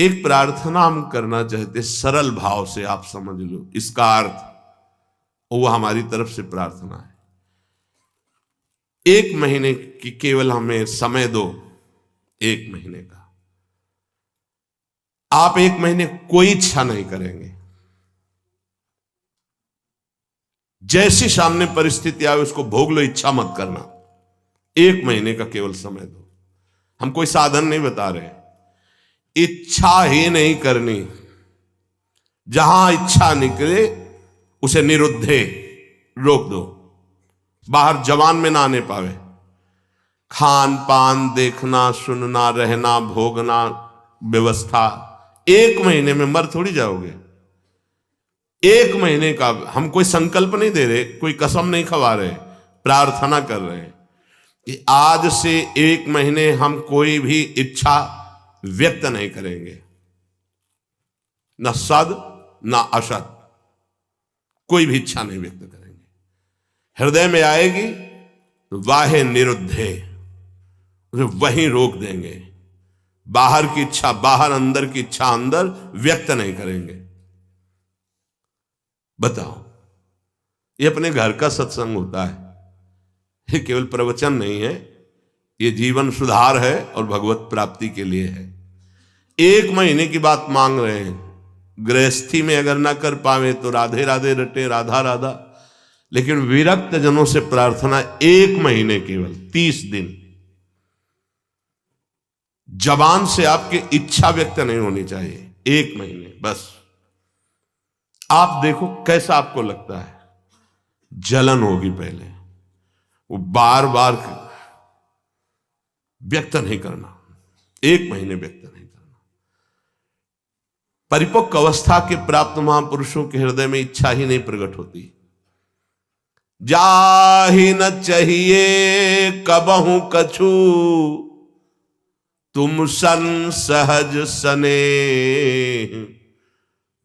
एक प्रार्थना हम करना चाहते, सरल भाव से आप समझ लो इसका अर्थ, वो हमारी तरफ से प्रार्थना है। 1 महीने की केवल हमें समय दो, 1 महीने का। आप 1 महीने कोई इच्छा नहीं करेंगे, जैसी सामने परिस्थिति आए उसको भोग लो, इच्छा मत करना। 1 महीने का केवल समय दो। हम कोई साधन नहीं बता रहे, इच्छा ही नहीं करनी। जहां इच्छा निकले उसे निरुद्धे रोक दो, बाहर जवान में ना आने पावे। खान पान, देखना, सुनना, रहना, भोगना, व्यवस्था, 1 महीने में मर थोड़ी जाओगे। 1 महीने का हम कोई संकल्प नहीं दे रहे, कोई कसम नहीं खवा रहे, प्रार्थना कर रहे हैं कि आज से 1 महीने हम कोई भी इच्छा व्यक्त नहीं करेंगे, न सद न असद, कोई भी इच्छा नहीं व्यक्त करेंगे। हृदय में आएगी तो वाहे निरुद्धे, उसे वहीं रोक देंगे। बाहर की इच्छा बाहर, अंदर की इच्छा अंदर व्यक्त नहीं करेंगे। बताओ, ये अपने घर का सत्संग होता है, ये केवल प्रवचन नहीं है, ये जीवन सुधार है और भगवत प्राप्ति के लिए है। 1 महीने की बात मांग रहे हैं। गृहस्थी में अगर ना कर पावे तो राधे राधे रटे, राधा राधा। लेकिन विरक्त जनों से प्रार्थना 1 महीने, केवल 30 दिन। जबान से आपकी इच्छा व्यक्त नहीं होनी चाहिए, 1 महीने बस। आप देखो कैसा आपको लगता है, जलन होगी पहले, वो बार बार व्यक्त नहीं करना, 1 महीने व्यक्त नहीं करना। परिपक्व अवस्था के प्राप्त महापुरुषों के हृदय में इच्छा ही नहीं प्रकट होती। जाहि न चाहिए कबहू कछु, तुम सन सहज सने,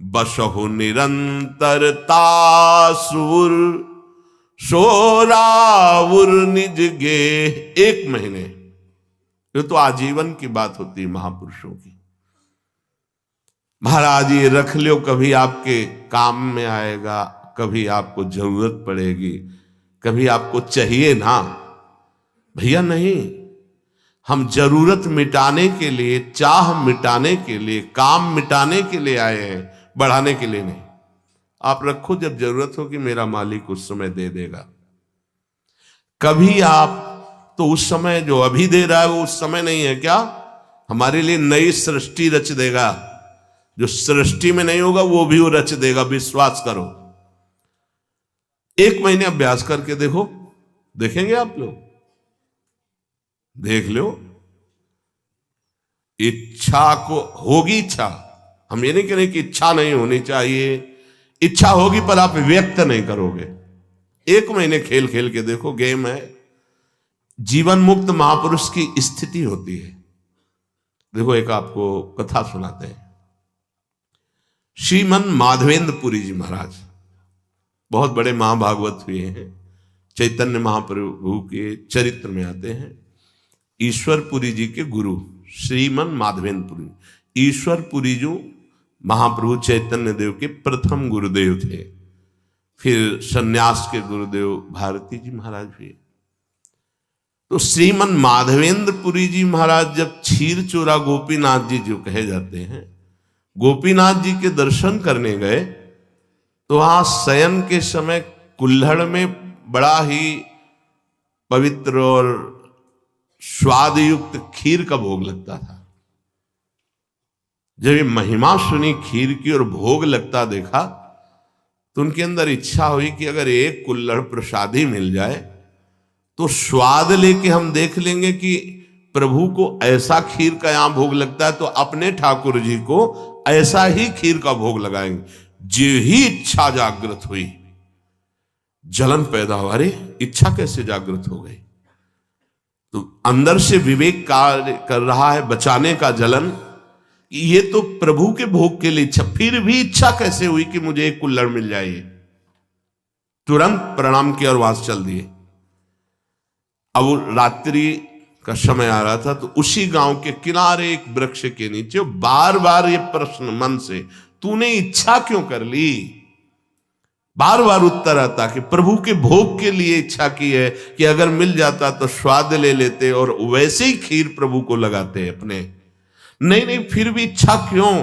बसहु निरंतरता सुर, सोराउर निज गे। 1 महीने, ये तो आजीवन की बात होती है महापुरुषों की। महाराज ये रख लो, कभी आपके काम में आएगा, कभी आपको जरूरत पड़ेगी, कभी आपको चाहिए ना। भैया नहीं, हम जरूरत मिटाने के लिए, चाह मिटाने के लिए, काम मिटाने के लिए आए हैं, बढ़ाने के लिए नहीं। आप रखो, जब जरूरत हो कि मेरा मालिक उस समय दे देगा। कभी आप तो उस समय जो अभी दे रहा है वो उस समय नहीं है क्या? हमारे लिए नई सृष्टि रच देगा। जो सृष्टि में नहीं होगा वो भी वो रच देगा, विश्वास करो। 1 महीने अभ्यास करके देखो, देखेंगे आप लोग, देख लो। इच्छा को होगी, इच्छा, हम ये नहीं कह रहे कि इच्छा नहीं होनी चाहिए, इच्छा होगी पर आप व्यक्त नहीं करोगे। 1 महीने खेल खेल के देखो, गेम है। जीवन मुक्त महापुरुष की स्थिति होती है। देखो एक आपको कथा सुनाते हैं। श्रीमन माधवेंद्र पुरी जी महाराज बहुत बड़े महाभागवत हुए हैं, चैतन्य महाप्रभु के चरित्र में आते हैं। ईश्वर पुरी जी के गुरु श्रीमन माधवेंद्र पुरी, ईश्वर पुरी जी महाप्रभु चैतन्य देव के प्रथम गुरुदेव थे। फिर सन्यास के गुरुदेव भारती जी महाराज हुए। तो श्रीमन माधवेंद्र पुरी जी महाराज जब क्षीर चोरा गोपीनाथ जी जो कहे जाते हैं, गोपीनाथ जी के दर्शन करने गए तो वहां शयन के समय कुल्हड़ में बड़ा ही पवित्र और स्वाद युक्त खीर का भोग लगता था। जब ये महिमा सुनी खीर की और भोग लगता देखा तो उनके अंदर इच्छा हुई कि अगर एक कुल्हड़ प्रसादी मिल जाए तो स्वाद लेके हम देख लेंगे कि प्रभु को ऐसा खीर का यहां भोग लगता है तो अपने ठाकुर जी को ऐसा ही खीर का भोग लगाएंगे। जो ही इच्छा जागृत हुई, जलन पैदा हुआ। अरे इच्छा कैसे जागृत हो गई? तो अंदर से विवेक कार्य कर रहा है, बचाने का जलन। ये तो प्रभु के भोग के लिए इच्छा, फिर भी इच्छा कैसे हुई कि मुझे एक कुल्हड़ मिल जाए? तुरंत प्रणाम किया और वहां से चल दिए। अब रात्रि का समय आ रहा था, तो उसी गांव के किनारे एक वृक्ष के नीचे बार बार ये प्रश्न मन से, तूने इच्छा क्यों कर ली? बार बार उत्तर आता कि प्रभु के भोग के लिए इच्छा की है कि अगर मिल जाता तो स्वाद ले लेते और वैसे ही खीर प्रभु को लगाते अपने। नहीं नहीं, फिर भी इच्छा क्यों?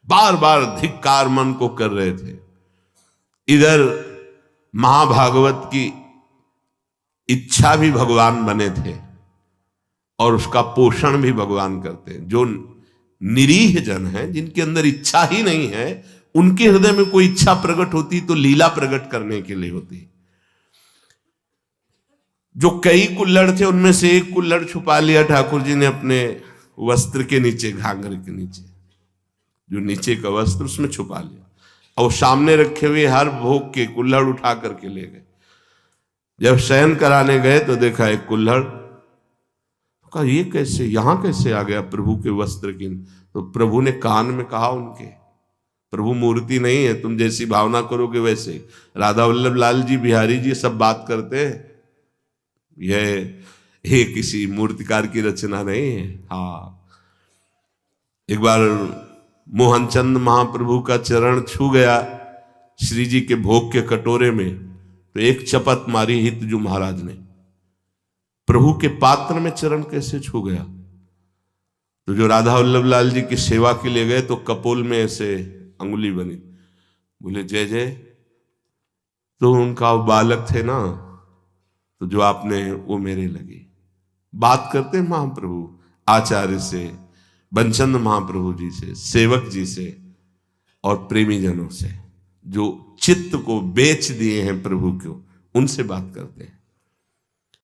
बार बार धिक्कार मन को कर रहे थे। इधर महाभागवत की इच्छा भी भगवान बने थे और उसका पोषण भी भगवान करते हैं। जो निरीह जन हैं, जिनके अंदर इच्छा ही नहीं है, उनके हृदय में कोई इच्छा प्रकट होती तो लीला प्रकट करने के लिए होती। जो कई कुल्हड़ थे उनमें से एक कुल्हड़ छुपा लिया ठाकुर जी ने अपने वस्त्र के नीचे, घाघर के नीचे, जो नीचे का वस्त्र उसमें छुपा लिया और सामने रखे हुए हर भोग के कुल्हड़ उठा करके ले गए। जब शयन कराने गए तो देखा एक कुल्हड़, कहा ये कैसे, यहां कैसे आ गया प्रभु के वस्त्र की? तो प्रभु ने कान में कहा उनके, प्रभु मूर्ति नहीं है, तुम जैसी भावना करोगे वैसे। राधा वल्लभ लाल जी, बिहारी जी सब बात करते हैं, यह किसी मूर्तिकार की रचना नहीं है। हाँ, एक बार मोहनचंद महाप्रभु का चरण छू गया श्री जी के भोग के कटोरे में, तो एक चपत मारी हितजू महाराज ने, प्रभु के पात्र में चरण कैसे छू गया? तो जो राधा वल्लभ लाल जी की सेवा के लिए गए तो कपोल में ऐसे अंगुली बनी, बोले जय जय। तो उनका बालक थे ना, तो जो आपने वो मेरे लगे। बात करते महाप्रभु आचार्य से, बंचंद महाप्रभु जी से, सेवक जी से और प्रेमी जनों से, जो चित्त को बेच दिए हैं प्रभु को, उनसे बात करते हैं।